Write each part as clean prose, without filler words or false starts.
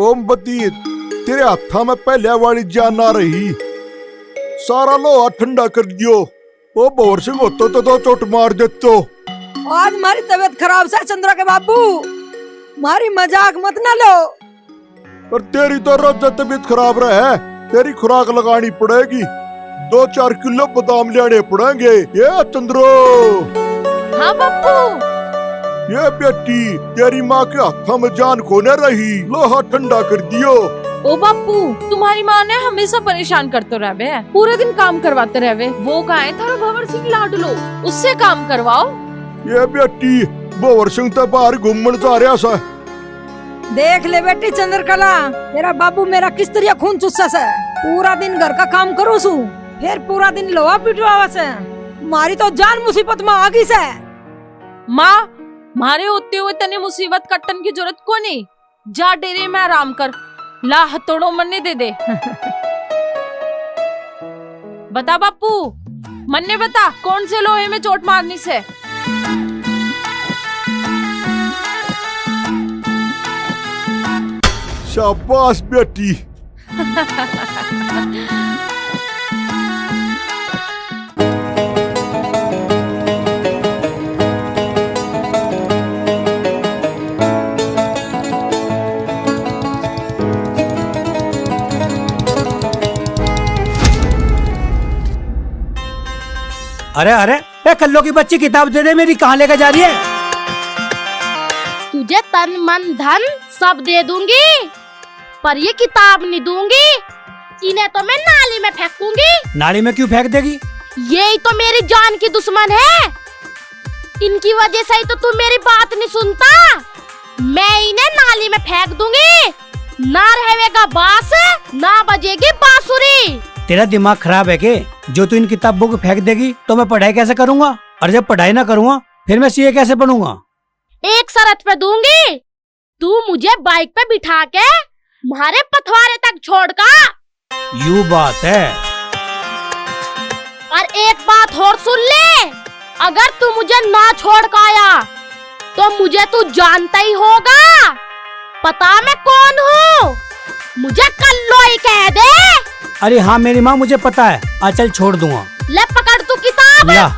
ओम बतीत तेरे हाथा में पहले वाली जान ना रही, सारा लोहा ठंडा कर दियो। ओ बोर सिंह होतो तो चोट मार देतो। आज हमारी तबीयत खराब से चंद्रा के बाबू, मारी मजाक मत ना लो। पर तेरी तो रोज तबीयत खराब रहे, तेरी खुराक लगानी पड़ेगी। 2-4 किलो बादाम लेने पड़ेंगे। ये चंद्रो। हाँ बापू। ये बेटी तेरी माँ के हाथों में जान खोने रही, लोहा ठंडा कर दियो। ओ बापू, तुम्हारी माँ ने हमेशा परेशान करते रहवे है, पूरे दिन काम करवाते रहवे। वो कहा है थारा भंवर सिंह लाडलो, उससे काम करवाओ। ये बेटी भंवर सिंह तो बाहर घूमने जा रहा सा। देख ले बेटी चंद्रकला, तेरा बाबू मेरा किस तरह खून चुस्सा से। पूरा दिन घर का काम करो सू, फिर पूरा दिन लोहा पिटवावा से। मारी तो जान मुसीबत में आ गई से। माँ, मारे होते हुए तने मुसीबत कट्टन की जरूरत को नहीं। जा डेरे में आराम कर, ला हथौड़ो मन्ने दे दे। बता बापू, मन्ने बता कौन से लोहे में चोट मारनी से। शाबाश बेटी। अरे अरे ए कल्लो की बच्ची किताब दे दे मेरी, कहाँ लेकर जा रही है? तुझे तन मन धन सब दे दूंगी, पर ये किताब नहीं दूंगी। इन्हें तो मैं नाली में फेंकूंगी। नाली में क्यों फेंक देगी? यही तो मेरी जान की दुश्मन है। इनकी वजह से ही तो तू मेरी बात नहीं सुनता। मैं इन्हें नाली में फेंक दूंगी। ना रहेगा बांस, ना बजेगी बांसुरी। तेरा दिमाग खराब है के? जो तू इन किताबों को फेंक देगी तो मैं पढ़ाई कैसे करूँगा? और जब पढ़ाई ना करूँगा फिर मैं सीए कैसे बनूंगा? एक शर्त पे दूंगी, तू मुझे बाइक पे बिठा के तुम्हारे पथवारे तक छोड़का। यू बात है। और एक बात और सुन ले, अगर तू मुझे ना छोड़ का आया तो मुझे तू जानता ही होगा। पता मैं कौन हूँ? मुझे कल्लोई कह दे। अरे हाँ मेरी माँ, मुझे पता है। चल छोड़ दूंगा। ले पकड़ तू किताब। या।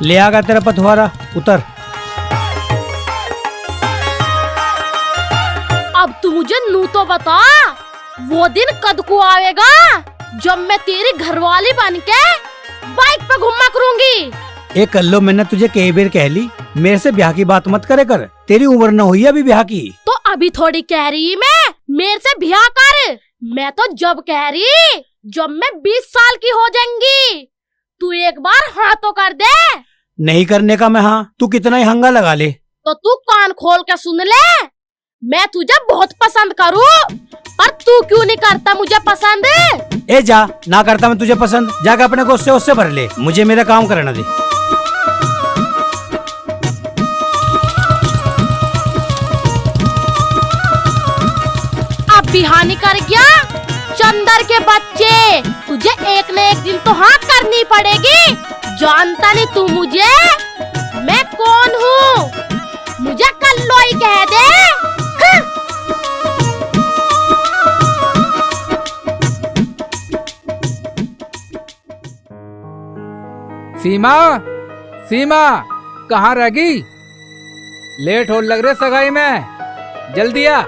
ले आगा तेरा पथवारा, उतर। अब तू मुझे नू तो बता, वो दिन कद को आएगा जब मैं तेरी घरवाली बन के बाइक पे घुमा करूंगी। ए कल्लो, मैंने तुझे कई बार कह ली मेरे से ब्याह की बात मत करे कर। तेरी उम्र न हुई अभी ब्याह की। तो अभी थोड़ी कह रही मैं मेरे से ब्याह कर। मैं तो जब कह रही जब मैं 20 साल की हो जाऊंगी। तू एक बार हाँ तो कर दे। नहीं करने का मैं हाँ, तू कितना ही हंगा लगा ले। तो तू कान खोल के सुन ले, मैं तुझे बहुत पसंद करूँ, पर तू क्यों नहीं करता मुझे पसंद? ए जा, ना करता मैं तुझे पसंद, जाकर अपने को उससे भर ले। मुझे मेरा काम करना दे। अब बिहानी कर गया चंदर के बच्चे, तुझे एक न एक दिन तो हाँ करनी पड़ेगी। जानता नहीं तू मुझे, मैं कौन हूँ? मुझे कल्लोई कह दे। सीमा, सीमा कहाँ रह गई? लेट हो लग रहे सगाई में, जल्दी आ।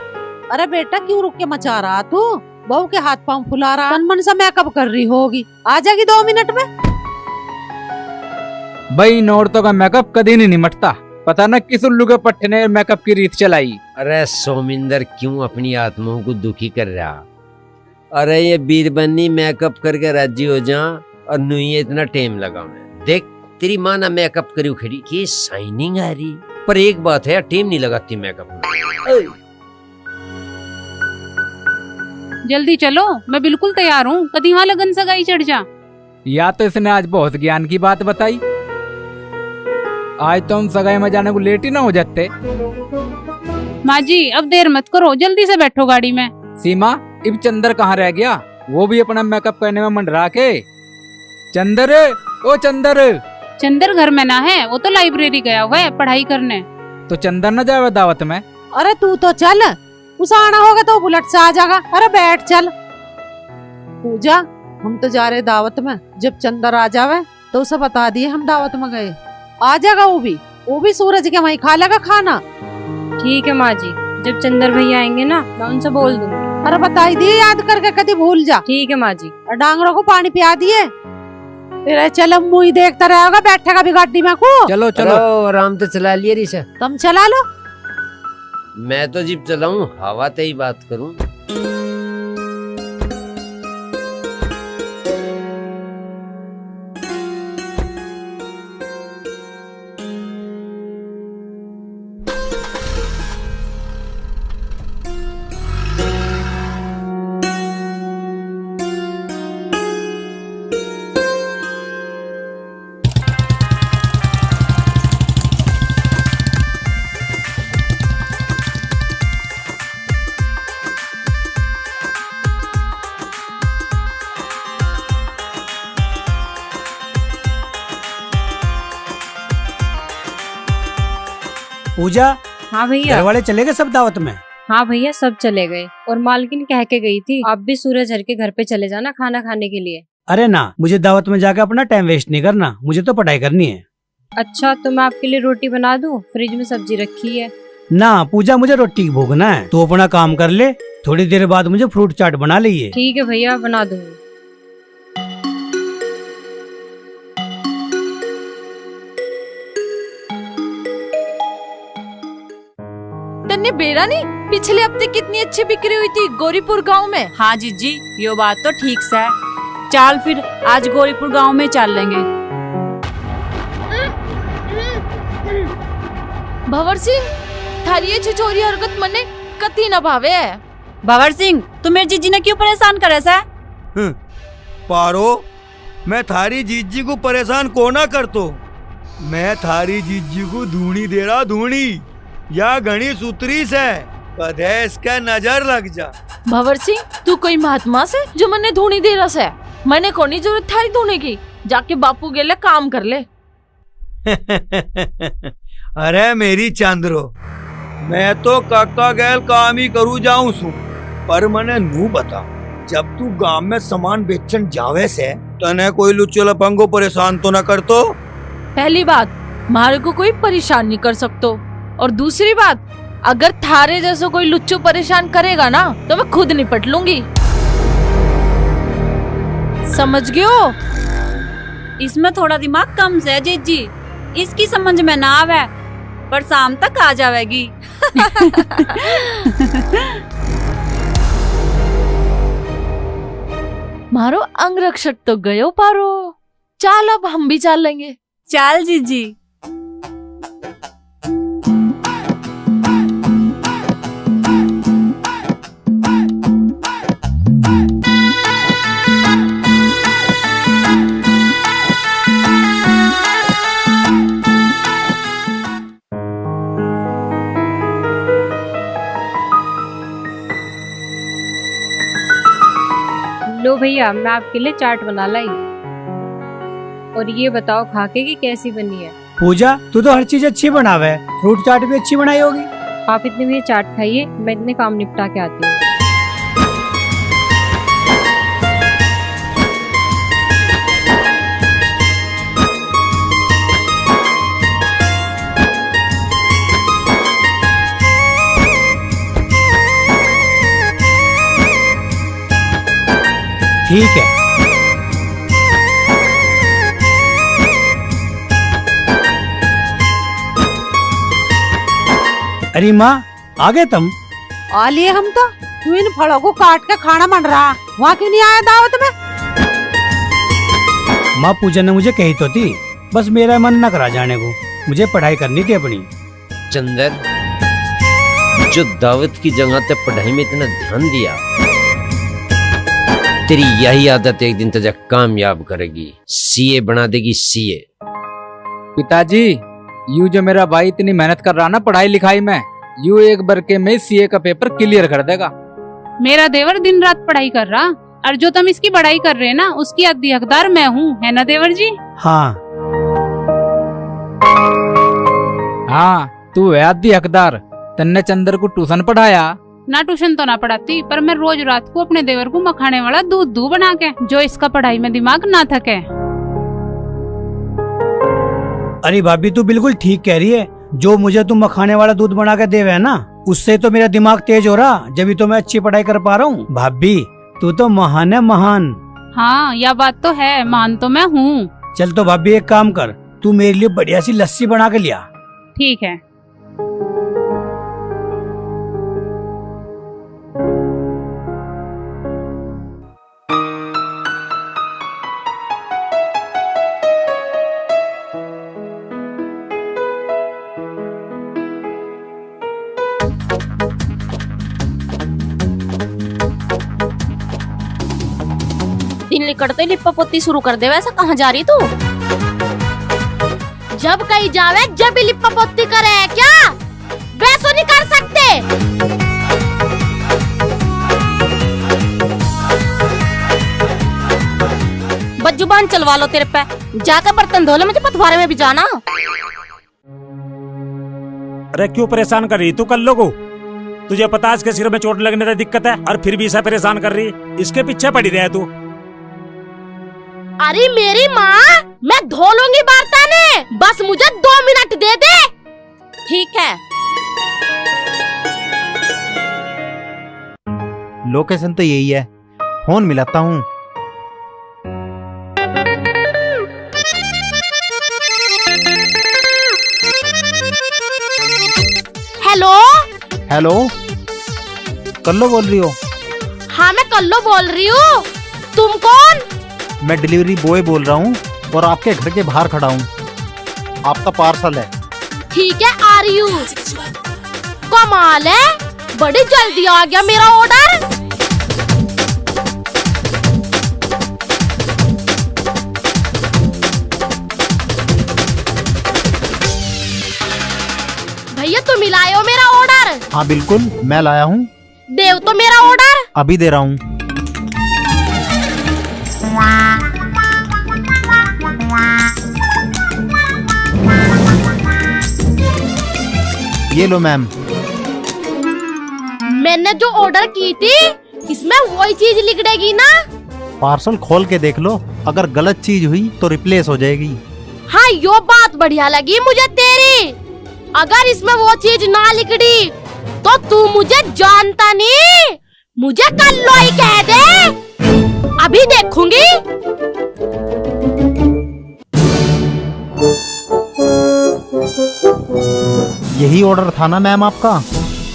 अरे बेटा क्यों रुक के मचा रहा तू? बहू के हाथ पांव फुला रहा, तन मन सा मेकअप कर रही होगी। आ जाएगी 2 मिनट में। भाई इन औरतों का मेकअप कभी नहीं निमटता। पता न किस उल्लू के पट्टे ने मेकअप की रीत चलाई। अरे सोमिंदर क्यों अपनी आत्माओं को दुखी कर रहा? अरे ये बीरबन्नी मेकअप करके राजी हो जा और नुई इतना टाइम लगा। मैं देख तेरी माँ ना मेकअप करी खड़ी की शाइनिंग आ रही, पर एक बात है टाइम नहीं लगाती मेकअप में। जल्दी चलो, मैं बिल्कुल तैयार हूँ। कदी वहाँ लगन सगाई चढ़ जा। या तो इसने आज बहुत ज्ञान की बात बताई। आज तो हम सगाई में जाने को लेट ही ना हो जाते। माँ जी अब देर मत करो, जल्दी से बैठो गाड़ी में। सीमा, अब चंदर कहाँ रह गया? वो भी अपना मेकअप करने में मंडरा के। चंदर, ओ चंदर। चंदर घर में ना है, वो तो लाइब्रेरी गया हुआ है पढ़ाई करने। तो चंदर न जाए दावत में? अरे तू तो चल, उसे आना होगा तो बुलेट से आ जाएगा। अरे बैठ चल। पूजा, हम तो जा रहे दावत में। जब चंदर आ जावे तो उसे बता दिए हम दावत में गए। आ जाएगा वो भी सूरज के वहीं खा लेगा खाना। ठीक है माँ जी, जब चंदर भैया आएंगे ना मैं उनसे बोल दूंगी। अरे बताई दिए, याद करके कभी भूल जा। ठीक है माँ जी। और डांगरों को पानी पिया दिए। फिर चल मुई देखता रहेगा, बैठेगा भी गाड़ी में को। चलो चलो। आराम तो चला लिया रिशा। तुम चला लो। मैं तो जीप चलाऊं, हवा ते ही बात करूं। पूजा, हाँ भैया। घर वाले चले गए सब दावत में? हाँ भैया, सब चले गए और मालकिन कह के गई थी आप भी सूरज हर के घर पे चले जाना खाना खाने के लिए। अरे ना, मुझे दावत में जाकर अपना टाइम वेस्ट नहीं करना, मुझे तो पढ़ाई करनी है। अच्छा, तो मैं आपके लिए रोटी बना दूं? फ्रिज में सब्जी रखी है। ना पूजा, मुझे रोटी भूखना है। तू अपना काम कर ले, थोड़ी देर बाद मुझे फ्रूट चाट बना लीजिए। ठीक है भैया, बना दूंगी। तन्ने बेरा नहीं, पिछले हफ्ते कितनी अच्छी बिक्री हुई थी गौरीपुर गांव में। हाँ जीजी, यो बात तो ठीक से है। चल फिर आज गौरीपुर गांव में चल लेंगे। भंवर सिंह, थारी ये छिछोरी हरकत मने कती न भावे है। भंवर सिंह, तू मेरी जीजी ने क्यों परेशान करे से? पारो, मैं थारी जीजी को परेशान को ना कर तो। मैं थारी जीजी को धूनी दे रहा, धूनी या घनी सूत्री से कदे इसका नजर लग जा। भंवर सिंह, तू कोई महात्मा से जो मने धूनी दे रहा है? मैंने कोनी जरूरत थारी धूने की, जाके बापू गेले काम कर ले। अरे मेरी चांदरो, मैं तो काका गैल काम ही करू जाऊं सु, पर मने नू बता, जब तू गांव में सामान बेचन जावे से तने कोई लुच्चो लफंगो परेशान तो न कर तो? पहली बात, मारे को कोई परेशान नहीं कर सकतो, और दूसरी बात, अगर थारे जैसे कोई लुच्चो परेशान करेगा ना तो मैं खुद निपट लूंगी। समझ गए हो? इसमें थोड़ा दिमाग कम से है जीजी, इसकी समझ में ना आवे पर शाम तक आ जाएगी। मारो अंगरक्षक तो गयो पारो, चल अब हम भी चल लेंगे। चल जीजी। लो भैया, मैं आपके लिए चाट बना लाई। और ये बताओ खा के कि कैसी बनी है? पूजा, तू तो हर चीज अच्छी बनावे, फ्रूट चाट भी अच्छी बनाई होगी। आप इतने में चाट खाइए, मैं इतने काम निपटा के आती हूँ। ठीक है। अरे माँ, आ गए तुम? आ लिए हम तो। तू इन फलों को काट के खाना बन रहा, वहाँ क्यों नहीं आया दावत में? माँ, पूजा ने मुझे कही तो थी, बस मेरा मन न करा जाने को, मुझे पढ़ाई करनी थी अपनी। चंदर, जो दावत की जगह तक पढ़ाई में इतना ध्यान दिया, तेरी यही आदत एक दिन तुझे कामयाब करेगी, सीए बना देगी सीए। पिताजी, यू जो मेरा भाई इतनी मेहनत कर रहा ना पढ़ाई लिखाई में, यू एक बरके में सीए का पेपर क्लियर कर देगा। मेरा देवर दिन रात पढ़ाई कर रहा, और जो तुम इसकी बड़ाई कर रहे हैं ना, उसकी अद्दी हकदार मैं हूँ, है ना देवर जी? हाँ हाँ, तू है अद्दी हकदार। तन्ने चंदर को ट्यूशन पढ़ाया? ना ट्यूशन तो ना पढ़ाती, पर मैं रोज रात को अपने देवर को मखाने वाला दूध दूध बना के, जो इसका पढ़ाई में दिमाग ना थके। अरे भाभी तू बिल्कुल ठीक कह रही है। जो मुझे तुम मखाने वाला दूध बना के देवे है ना, उससे तो मेरा दिमाग तेज हो रहा, जब तो मैं अच्छी पढ़ाई कर पा रहा हूँ। भाभी तू तो महान है, महान। हाँ, यह बात तो है, मान तो मैं हूँ। चल तो भाभी एक काम कर, तू मेरे लिए बढ़िया सी लस्सी बना के लिया। ठीक है। दिन निकलते लिप्पा पोती शुरू कर दे। वैसे कहाँ जा रही तू? जब कहीं जावे जब भी लिप्पा पोती करे क्या? वैसे नहीं कर सकते। बस जुबान चलवा लो तेरे पे। जाकर बर्तन धो लो, मुझे पथवारे में भी जाना। अरे क्यों परेशान कर रही तू कल्लो को? तुझे पता है इसके सिर में चोट लगने से दिक्कत है, और फिर भी इसे परेशान कर रही। इसके पीछे पड़ी रहे तू। अरे मेरी माँ, मैं धो लूंगी बर्तन, बस मुझे 2 मिनट दे दे। ठीक है। लोकेशन तो यही है, फोन मिलाता हूँ। हेलो हेलो, कल्लो बोल रही हो? हाँ मैं कल्लो बोल रही हूँ। तुम कौन? मैं डिलीवरी बॉय बोल रहा हूँ, और आपके घर के बाहर खड़ा हूँ। आपका पार्सल है। ठीक है, आ रही हूँ। कमाल है, बड़ी जल्दी आ गया मेरा ऑर्डर। भैया तुम लाए हो मेरा ऑर्डर? हाँ बिल्कुल, मैं लाया हूँ। देव तो मेरा ऑर्डर। अभी दे रहा हूँ। ये लो मैम। मैंने जो ऑर्डर की थी, इसमें वही चीज लिखेगी ना? पार्सल खोल के देख लो, अगर गलत चीज हुई तो रिप्लेस हो जाएगी। हाँ यो बात बढ़िया लगी मुझे तेरी। अगर इसमें वो चीज ना लिखी तो तू मुझे जानता नहीं, मुझे कल्लो ही कह दे। अभी देखूंगी। यही ऑर्डर था ना मैम आपका?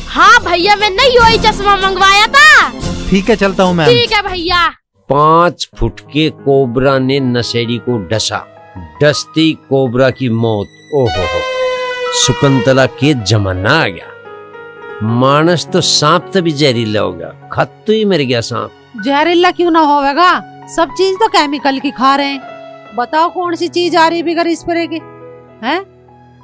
हाँ भैया, मैंने यही चश्मा मंगवाया था। ठीक है, चलता हूँ मैम। ठीक है भैया। 5 फुट के कोबरा ने नशेड़ी को डसा, डसती कोबरा की मौत। ओहो हो, शकुंतला के जमाना आ गया। मानस तो सांप से भी जहरीला हो गया, खत तो ही मर गया सांप। जहरीला क्यों ना होगा, सब चीज तो केमिकल की खा रहे हैं। बताओ कौन सी चीज आ रही है बिगर स्प्रे की? हैं?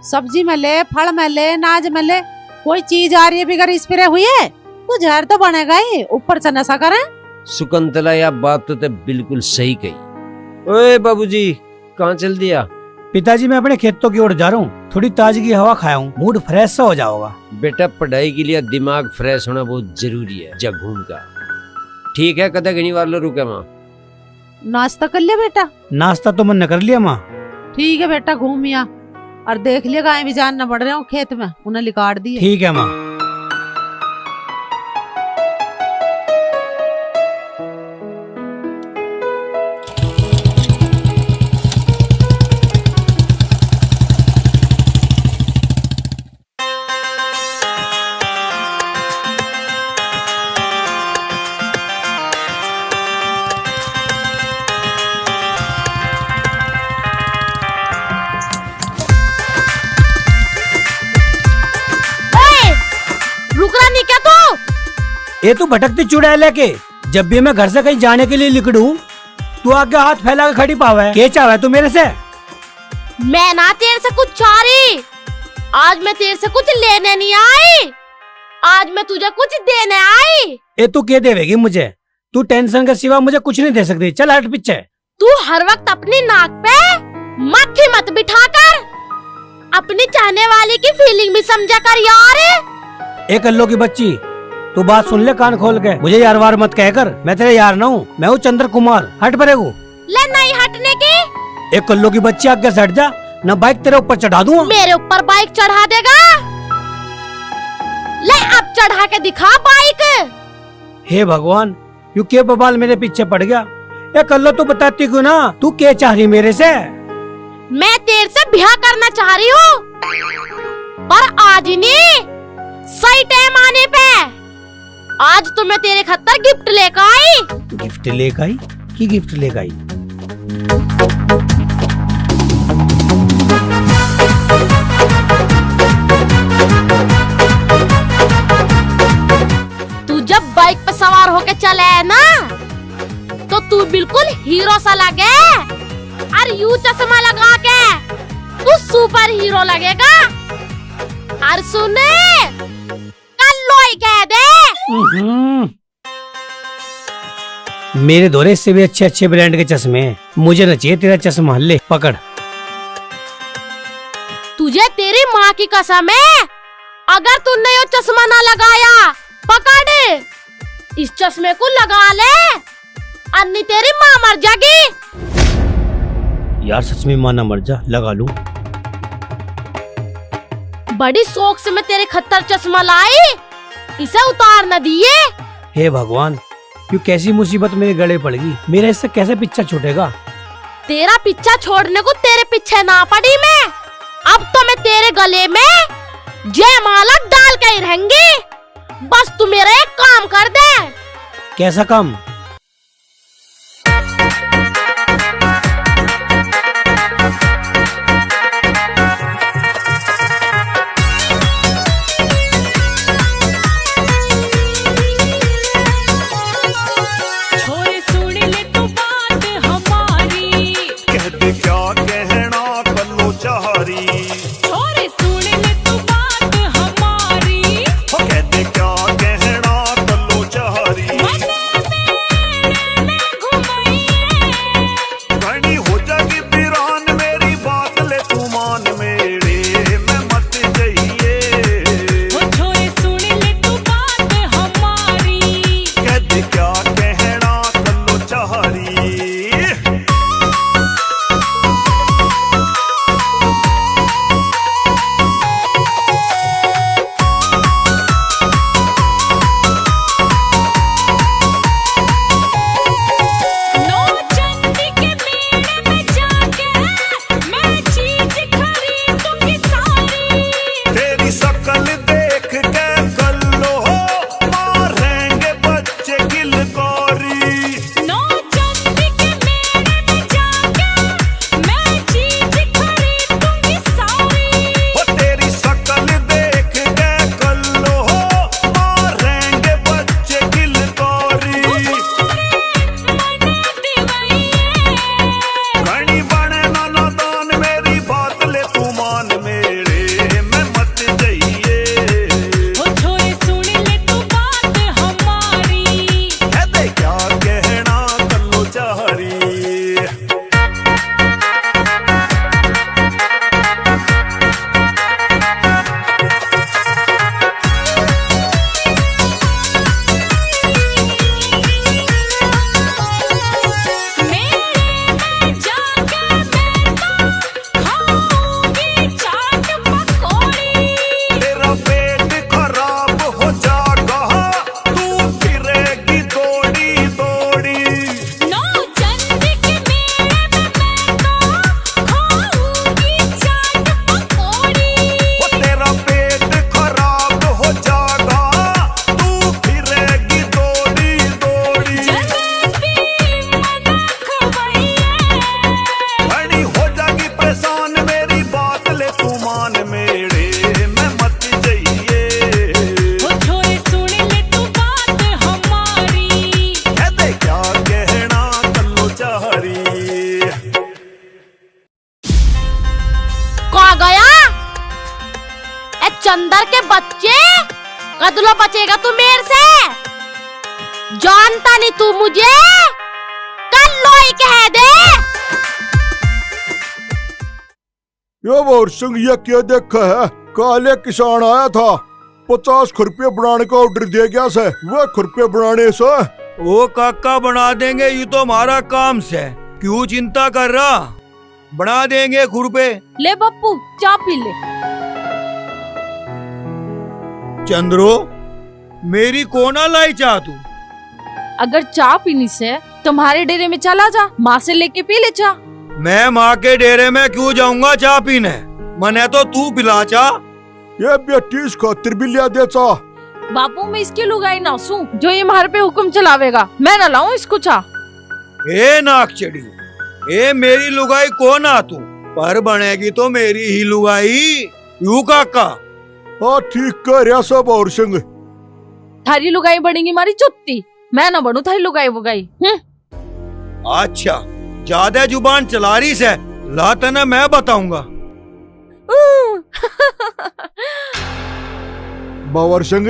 सब्जी में ले, फल में ले, अनाज में ले, कोई चीज आ रही है बिगर स्प्रे हुई है तो जहर तो बनेगा ही, ऊपर से नशा करें। सुकंतला यह बात तो बिल्कुल सही कही। ओए बाबूजी, कहाँ चल दिया? पिताजी मैं अपने खेतों की ओर जा रहा हूँ, थोड़ी ताजगी हवा खाया हूँ, मूड फ्रेश सा हो जाओगा। बेटा पढ़ाई के लिए दिमाग फ्रेश होना बहुत जरूरी है, जब घूम का। ठीक है, कदा घनी वालो रुके माँ। नाश्ता कर लिया बेटा? नाश्ता तो मैंने कर लिया माँ। ठीक है बेटा, घूमिया और देख लिया गाय भी जानना पड़ रहे हो खेत में, उन्हें लिकाट दिए। ठीक है माँ। रुक रहा नहीं क्या तू? ये तू भटकती चुड़ैल है के जब भी मैं घर से कहीं जाने के लिए निकलूं तू आगे हाथ फैला के खड़ी पावा है। क्या चाहे तू मेरे से? मैं ना तेरे से कुछ चाह रही, आज मैं तेरे से कुछ लेने नहीं आई, आज मैं तुझे कुछ देने आई। ए तू क्या देवेगी मुझे? तू टेंशन के सिवा मुझे कुछ नहीं दे सकती। चल हट पीछे। तू हर वक्त अपनी नाक पे मक्खी मत बिठाकर अपनी चाहने वाली की फीलिंग भी समझा कर यार। एक अल्लो की बच्ची, तू बात सुन ले कान खोल के। मुझे यार वार मत कहकर, मैं तेरे यार ना हूँ, मैं हूँ चंद्र कुमार। हट परेगू। ले नहीं हटने की। एक अल्लो की बच्ची आगे से हट जा, न बाइक तेरे ऊपर चढ़ा दूंगा। मेरे ऊपर बाइक चढ़ा देगा? ले अब चढ़ा के दिखा बाइक। हे भगवान, यू के बबाल मेरे पीछे पड़ गया। एक अल्लो तो बताती क्यों ना, तू क्या चाह रही मेरे से? मैं तेरे से ब्याह करना चाह रही हूँ, पर आज नहीं, सही टाइम आने पे। आज तो मैं तेरे खातर गिफ्ट लेकर आई। गिफ्ट लेकर आई? की गिफ्ट लेकर आई? तू जब बाइक पे सवार होके चले है ना, तो तू बिल्कुल हीरो सा लगे, और यू चश्मा लगा के तू सुपर हीरो लगेगा। और सुने, कल लोई कह दे। मेरे दौरे से भी अच्छे अच्छे ब्रांड के चश्मे हैं, मुझे न चाहिए तेरा चश्मा। ले पकड़। तुझे तेरी माँ की कसम है, अगर तूने ये चश्मा ना लगाया, पकड़ इस चश्मे को लगा ले, अन्नी तेरी माँ मर जाएगी। यार सच में माँ ना मर जा, लगा लूं। बड़ी शौक से मैं तेरे खत्तर चश्मा लाई, इसे उतार न दिए। हे भगवान, क्यों कैसी मुसीबत मेरे गले पड़ गई। मेरा इससे कैसे पीछा छूटेगा? तेरा पीछा छोड़ने को तेरे पीछे ना पड़ी मैं, अब तो मैं तेरे गले में जयमाला डाल के ही रहूंगी। बस तू मेरा एक काम कर दे। कैसा काम? कदलो बचेगा तू मेरे से? जानता नहीं तू मुझे? कल लोई कह दे। ये बार सिंह ये क्या देखा है? काले किसान आया था, 50 खुरपे बनाने का ऑर्डर दिया गया से, वह खुरपे बनाने से। ओ काका बना देंगे, ये तो हमारा काम से, क्यों चिंता कर रहा? बना देंगे खुरपे। ले बप्पू चाय पी ले। चंद्रो, मेरी कोना लाई चाह तू? अगर चाय पीनी से तुम्हारे डेरे में चला जा, माँ से लेके पी ले चाय। मैं माँ के डेरे में क्यों जाऊंगा चाय पीने? मने तो तू पिला चाह। ये बेटी इस खातिर भी लिया दे चाह। बापू मैं इसकी लुगाई ना सूं जो ये मार पे हुक्म चलावेगा, मैं ना लाऊं इसको चाह। ए नाक चढ़ी, ए मेरी लुगाई कौन आ तू? पर बनेगी तो मेरी ही लुगाई। यू काका? हाँ ठीक कह रहा सब और सिंह। थारी लुगाई बढ़ेगी मारी चुत्ती, मैं ना बढ़ू थारी लुगाई वुगाई। अच्छा, ज्यादा जुबान चला रही से, ला तना मैं बताऊंगा। बावर सिंह,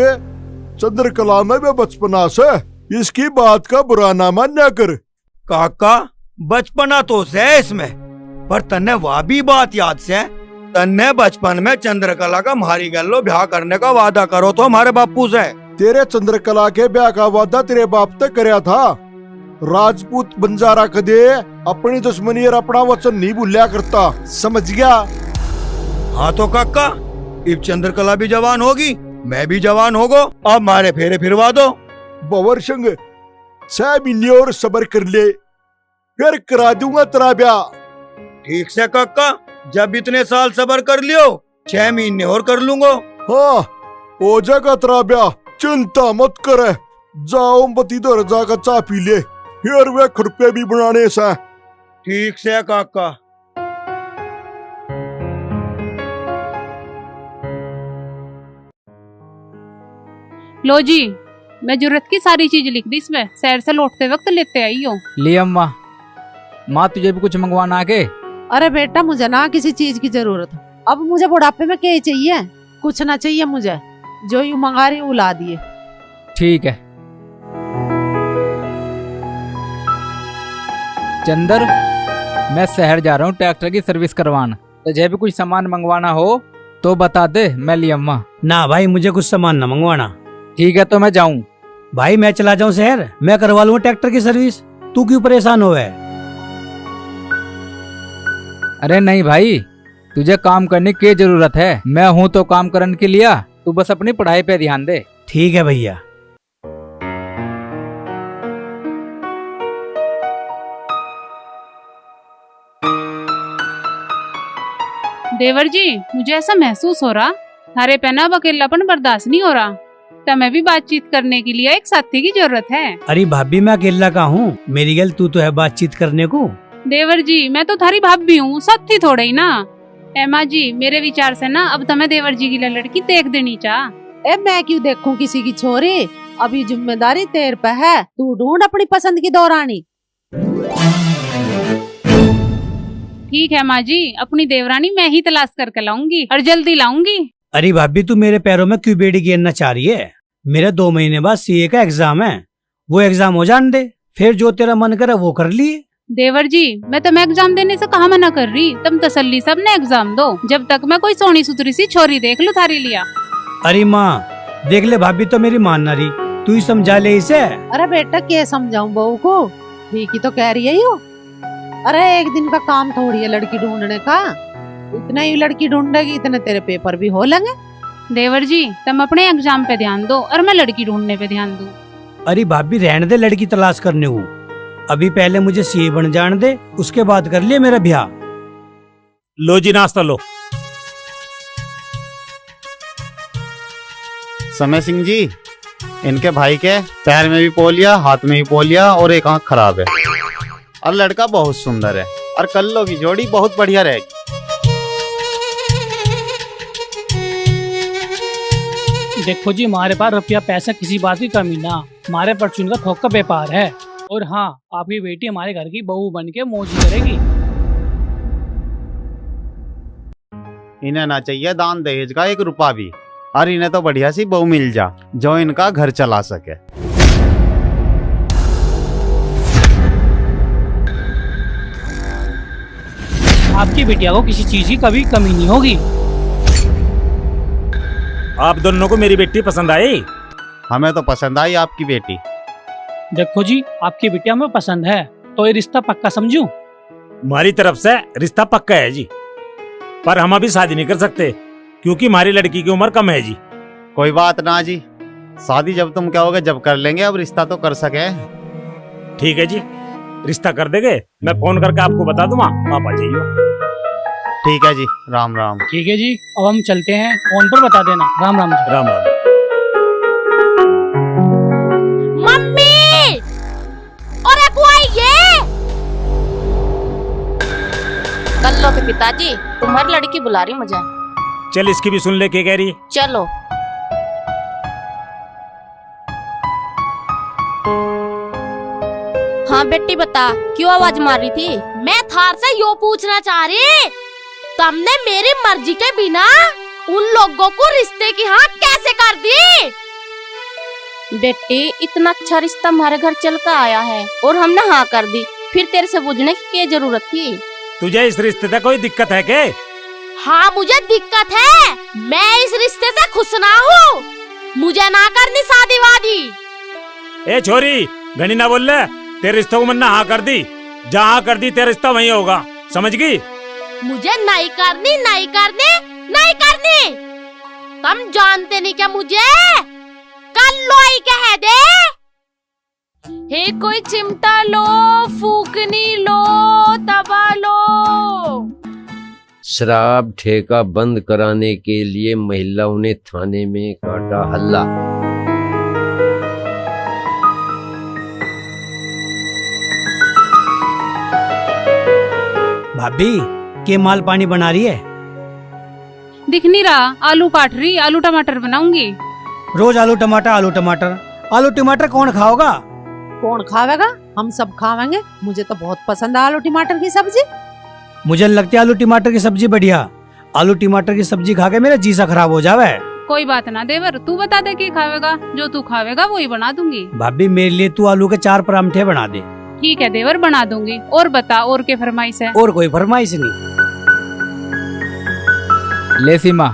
चंद्रकला में भी बचपना से इसकी बात का बुरा ना मान्या कर। काका बचपना तो से इसमें, पर तन्ने वह भी बात याद से, तन्ने बचपन में चंद्रकला का मारी गल्लो ब्याह करने का वादा करो तो हमारे बापू से। तेरे चंद्रकला के ब्याह का वादा तेरे बाप ने करया था। राजपूत बंजारा कदे अपनी दुश्मनी और अपना वचन नहीं भूलिया करता, समझ गया? हाँ तो काका, अब चंद्रकला भी जवान होगी, मैं भी जवान होगो, अब मारे फेरे फिरवा दो। बावर सिंह 6 महीने और सब्र कर ले, फिर करा दूंगा तेरा ब्याह। ठीक से काका, जब इतने साल सब्र कर लियो, 6 महीने और कर लूंगा। हाँ हो जाएगा तेरा ब्याह, चिंता मत करे। जाओ बती दर जाकर चाय पी ले, फिर वे खुरपे भी बनाने से। ठीक से काका। लो जी, मैं जरूरत की सारी चीज लिख दी इसमें, शहर से लौटते वक्त लेते आई हो। ले अम्मा, माँ तुझे भी कुछ मंगवाना आगे? अरे बेटा मुझे ना किसी चीज की जरूरत, अब मुझे बुढ़ापे में क्या चाहिए? कुछ ना चाहिए मुझे, जो यूं मंगा रही हूँ ला दिए। ठीक है। चंदर, मैं शहर जा रहा हूँ ट्रैक्टर की सर्विस करवाना, तुझे भी कुछ सामान मंगवाना हो तो बता दे, मैं ले अम्मा। ना भाई मुझे कुछ सामान न मंगवाना। ठीक है तो मैं जाऊँ? भाई मैं चला जाऊँ शहर, मैं करवा लूँ ट्रैक्टर की सर्विस, तू क्यों परेशान हो? अरे नहीं भाई, तुझे काम करने की जरूरत है, मैं हूँ तो काम करने के लिए, तू बस अपनी पढ़ाई पे ध्यान दे। ठीक है भैया। देवर जी, मुझे ऐसा महसूस हो रहा थारे पे ना अब अकेलापन बर्दाश्त नहीं हो रहा, तमें भी बातचीत करने के लिए एक साथी की जरूरत है। अरे भाभी मैं अकेला का हूँ, मेरी गल तू तो है बातचीत करने को। देवर जी, मैं तो थारी भाभी हूँ, साथी थोड़े ही ना। एमा जी, मेरे विचार से ना अब तुम्हें देवर जी की लड़की देख देनी चाह। ए मैं क्यों देखूं किसी की छोरी, अभी जिम्मेदारी तेरे पे है, तू ढूंढ अपनी पसंद की दौरानी। ठीक है माँ जी, अपनी देवरानी मैं ही तलाश करके लाऊंगी और जल्दी लाऊंगी। अरे भाभी तू मेरे पैरों में क्यों बेड़ी गिरना चाह रही है? मेरा 2 महीने बाद सीए का एग्जाम है, वो एग्जाम हो जाने दे, फिर जो तेरा मन करे वो कर लिए। देवर जी, मैं तुम्हें एग्जाम देने से कहाँ मना कर रही, तुम तसल्ली से अपने एग्जाम दो, जब तक मैं कोई सोनी सुथरी सी छोरी देख लूं थारी लिया। अरे माँ देख ले, भाभी तो मेरी मान ना रही, तू ही समझा ले इसे। अरे बेटा क्या समझाऊं बहू को, ठीक ही तो कह रही है यो। अरे एक दिन का काम थोड़ी है लड़की ढूंढने का, इतना ही लड़की ढूंढेगी इतने तेरे पेपर भी हो लेंगे। देवर जी, तुम अपने एग्जाम पे ध्यान दो और मैं लड़की ढूंढने पे ध्यान दूं। अरे भाभी रहने दे लड़की तलाश करने को, अभी पहले मुझे सीए बन जाने दे, उसके बाद कर लिए मेरा ब्याह। लो जी नाश्ता लो। समय सिंह जी, इनके भाई के पैर में भी पोलिया, हाथ में भी पोलिया और एक आंख खराब है, और लड़का बहुत सुंदर है, और कल्लो की जोड़ी बहुत बढ़िया रहेगी। देखो जी, हमारे पास रुपया पैसा किसी बात की कमी ना, हमारे परचून का थोक का व्यापार है, और हाँ आपकी बेटी हमारे घर की बहू बन के मौज करेगी। इन्हें ना चाहिए दान दहेज का 1 रुपया भी, और इन्हें तो बढ़िया सी बहू मिल जा जो इनका घर चला सके। आपकी बिटिया को किसी चीज की कभी कमी नहीं होगी। आप दोनों को मेरी बेटी पसंद आई? हमें तो पसंद आई आपकी बेटी। देखो जी, आपकी बिटिया हमें पसंद है तो ये रिश्ता पक्का समझूं? हमारी तरफ से रिश्ता पक्का है जी, पर हम अभी शादी नहीं कर सकते क्योंकि हमारी लड़की की उम्र कम है जी। कोई बात ना जी, शादी जब तुम कहोगे जब कर लेंगे, अब रिश्ता तो कर सके। ठीक है जी, रिश्ता कर देंगे। मैं फोन करके आपको बता दूंगा, आप आ जाइए। ठीक है जी, राम राम। ठीक है जी, अब हम चलते हैं, फोन पर बता देना। राम राम जी। राम राम। मम्मी और ये कल्लो के पिताजी, तुम्हारी लड़की बुला रही मुझे। चल इसकी भी सुन ले क्या कह रही है। चलो। हाँ बेटी बता, क्यों आवाज मार रही थी? मैं थार से यो पूछना चाह रही, तुमने मेरी मर्जी के बिना उन लोगों को रिश्ते की हाँ कैसे कर दी? बेटी इतना अच्छा रिश्ता हमारे घर चल कर आया है और हमने हाँ कर दी, फिर तेरे से पूछने की क्या जरूरत थी? तुझे इस रिश्ते से कोई दिक्कत है क्या? हाँ मुझे दिक्कत है, मैं इस रिश्ते से खुश ना हूँ, मुझे ना करनी शादी वादी। ए छोरी, घनी ना बोल ले, तेरे रिश्ते को मैंने हाँ कर दी, जहाँ कर दी तेरा रिश्ता वहीं होगा, समझ गई? मुझे नहीं करनी, नहीं करनी, नहीं करनी। तुम जानते नहीं क्या मुझे? कल लो ही कह दे। हे कोई चिमटा लो, फूकनी लो, तवा लो। शराब ठेका बंद कराने के लिए महिलाओं ने थाने में काटा हल्ला। भाभी के माल पानी बना रही है? दिख नहीं रहा, आलू काट रही, आलू टमाटर बनाऊंगी। रोज आलू टमाटर आलू टमाटर आलू टमाटर कौन खाओगा? कौन खावेगा? हम सब खावेंगे। मुझे तो बहुत पसंद है आलू टमाटर की सब्जी। मुझे लगती है आलू टमाटर की सब्जी बढ़िया। आलू टमाटर की सब्जी खा के मेरा जी सा खराब हो जावे। कोई बात ना देवर, तू बता दे क्या खावेगा, जो तू खावेगा वही बना दूंगी। भाभी मेरे लिए तू आलू के 4 परांठे बना दे। ठीक है देवर, बना दूंगी। और बता, और क्या फरमाइश है? और कोई फरमाइश नहीं। ले सीमा,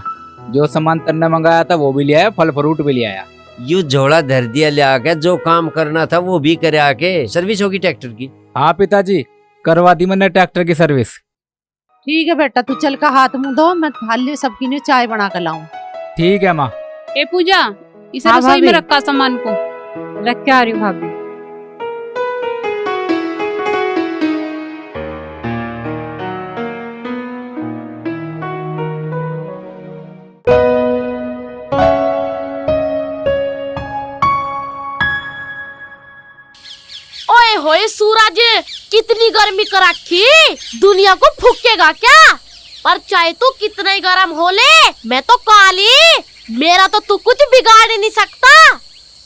जो सामान तन्ने मंगाया था वो भी ले आया, फल फ्रूट भी ले आया। यू झोला धर दिया ले आके, जो काम करना था वो भी करे आके। सर्विस होगी ट्रैक्टर की? हाँ पिताजी, करवा दी मैंने ट्रैक्टर की सर्विस। ठीक है बेटा, तू चल का हाथ मुंह धो, मैं थाली सबकी ने चाय बना कर लाऊं। ठीक है माँ। ए पूजा, इस हाँ रसोई में भाभी। रखा सामान को। रख के आ रही हूँ भाभी। ओए होए सूरज, कितनी गर्मी कर रखी, दुनिया को फूकेगा क्या? पर चाहे तू कितना ही गर्म हो ले, मैं तो काली, मेरा तो तू कुछ बिगाड़ ही नहीं सकता।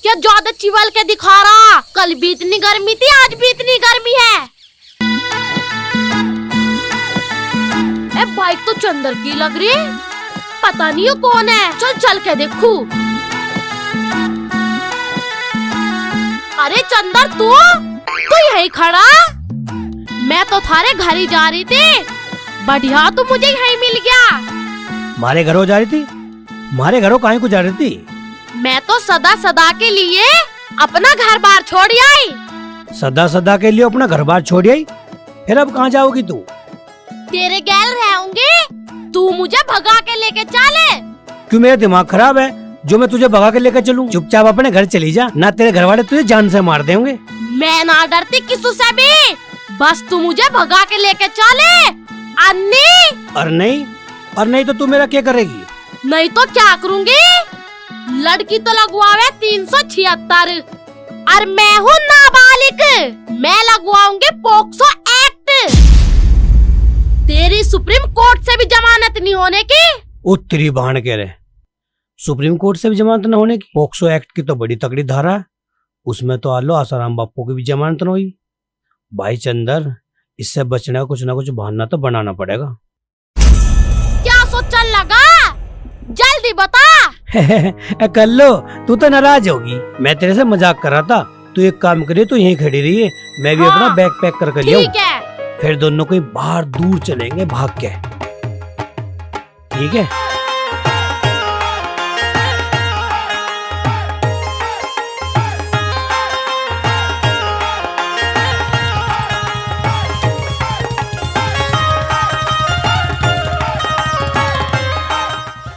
क्या ज्यादा चिवल के दिखा रहा? कल भी इतनी गर्मी थी, आज भी इतनी गर्मी है। ए बाइक तो चंदर की लग रही, पता नहीं ये कौन है, चल चल के देखूं। अरे चंदर, तू यही खड़ा? मैं तो थारे घर ही जा रही थी, बढ़िया तू मुझे यही मिल गया। मारे घरों जा रही थी? मारे घरों काहे को जा रही थी? मैं तो सदा सदा के लिए अपना घर बार छोड़ आई। सदा सदा के लिए अपना घर बार छोड़ आई? फिर अब कहाँ जाओगी तू? तेरे गैल रहूंगी, तू मुझे भगा के लेके चले। क्यों, मेरा दिमाग खराब है जो मैं तुझे भगा के लेकर चलूं? चुपचाप अपने घर चली जा, ना तेरे घर वाले तुझे जान से मार देंगे। मैं ना डरती किसी से भी, बस तू मुझे भगा के लेके चले। अन्नी, और नहीं तो तू मेरा क्या करेगी? नहीं तो क्या करूंगी? लड़की तो लगवावे 376 और मैं हूँ नाबालिग, मैं लगवाऊंगी पोक्सो एक्ट। तेरी सुप्रीम कोर्ट से भी जमानत नहीं होने की। उत्तरी बहन कह रहे, सुप्रीम कोर्ट से भी जमानत न होने की? पोक्सो एक्ट की तो बड़ी तगड़ी धारा है, उसमें तो आलो आसाराम बापू की भी जमानत न हुई। भाई चंदर, इससे बचने का कुछ ना कुछ बहाना तो बनाना पड़ेगा। क्या सोचने लगा? जल्दी बता। कर लो, तू तो नाराज होगी। मैं तेरे से मजाक कर रहा था। तू एक काम करे, तू यहीं खड़ी रही है, मैं भी अपना बैग पैक कर लिया। ठीक है। फिर दोनों कहीं बाहर दूर चलेंगे भाग के, ठीक है?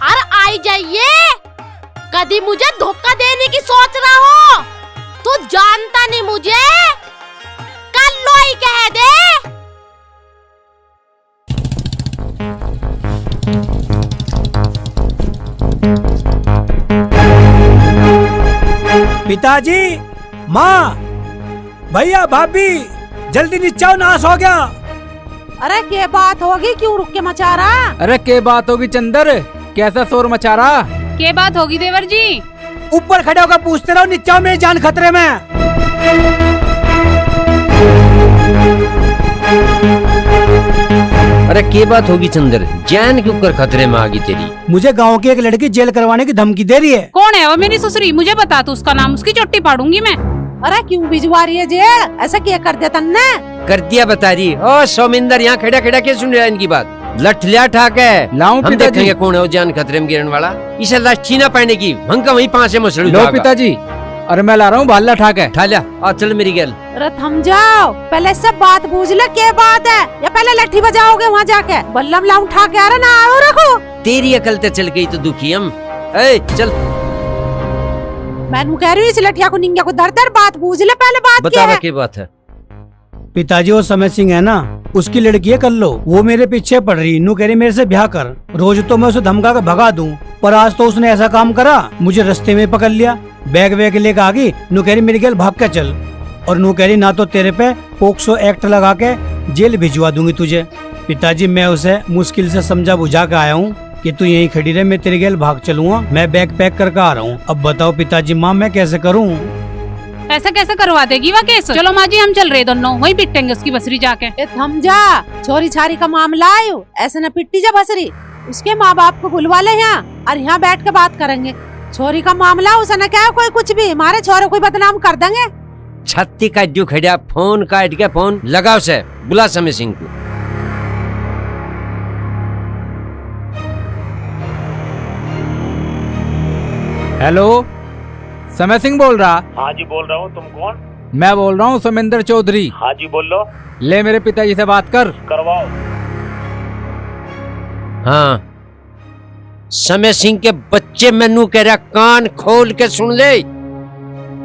अरे आई जाइए, कभी मुझे धोखा देने की सोच रहा हो? तू जानता नहीं मुझे, कल लो ही कह दे। पिताजी, माँ, भैया, भाभी, जल्दी नीचे आओ, नाश हो गया। अरे क्या बात होगी, क्यों रुक के मचा रहा? अरे क्या बात होगी चंदर, कैसा शोर मचा रहा? क्या बात होगी देवर जी? ऊपर खड़े होकर पूछते रहो, नीचे आओ, मेरी जान खतरे में। अरे क्या बात होगी चंदर, जान क्यों कर खतरे में आ गई तेरी? मुझे गांव की एक लड़की जेल करवाने की धमकी दे रही है। कौन है वो? मेरी ससुरी, मुझे बता तू उसका नाम, उसकी चोटी पाड़ूंगी मैं। अरे क्यों भिजवा रही है जेल? ऐसा क्या कर दिया तन्ने? कर दिया बता रही। ओ सोमिंदर, यहाँ खड़ा खड़ा क्या सुन रहा है इनकी बात? लठ लिया ठाक है, लाऊं हम पिताजी? देखेंगे कौन है वो जान खतरे में गिरने वाला। इसे लाठी ना पड़ने की, भंका वहीं पांच मसलू। लो पिताजी, अरे मैं ला रहा हूँ भाला ठाक है। ठा लिया, आ चल मेरी गैल। अरे थम जाओ, पहले सब बात पूछ ले, क्या बात है? या पहले लट्ठी बजाओगे वहाँ जाके? बल्लम ला उठा के आ रहा ना, आओ रखो। तेरी अकल ते चल गई तो दुखी हम। ए चल, मैं कह रही हूँ इस लठिया को निंगिया को दर दर बात पूछ ले, पहले बात क्या बता है? क्या बात है? पिताजी, वो समय सिंह है ना, उसकी लड़की है कल्लो, वो मेरे पीछे पड़ रही। नू कह रही मेरे से ब्याह कर। रोज तो मैं उसे धमका कर भगा दूं, पर आज तो उसने ऐसा काम करा, मुझे रास्ते में पकड़ लिया, बैग वैग लेकर आ गई। नू कह रही मेरी गैल भाग के चल, और नू कह रही ना तो तेरे पे पोक्सो एक्ट लगा के जेल भिजवा दूंगी तुझे। पिताजी, मैं उसे मुश्किल से समझा बुझा के आया हूँ कि तू यहीं खड़ी रहे, मैं तेरी गैल भाग चलूंगा। मैं बैग पैक करके आ रहा हूँ। अब बताओ पिताजी, माँ मैं कैसे करूँ? ऐसा कैसे करवा देगी वह केस? चलो माँ जी, हम चल रहे दोनों, वही पिटेंगे उसकी बसरी जाके। ए थम जा, छोरी छारी का मामला आयो, ऐसे न पिट्टी जा बसरी। उसके माँ बाप को बुलवा ले यहाँ, और यहाँ बैठ के बात करेंगे। छोरी का मामला उसे न क्या कोई कुछ भी, हमारे छोरे को बदनाम कर देंगे। छत्ती काट दियो खड़ा, फोन काट के फोन लगाओ से, बुला समय सिंह को। हेलो, समय सिंह बोल रहा? हाँ जी बोल रहा हूँ, तुम कौन? मैं बोल रहा हूँ सुमिंदर चौधरी। हाँ जी बोल लो। ले मेरे पिताजी से बात कर। करवाओ। हाँ, समय सिंह के बच्चे, मैनू कह रहा कान खोल के सुन ले,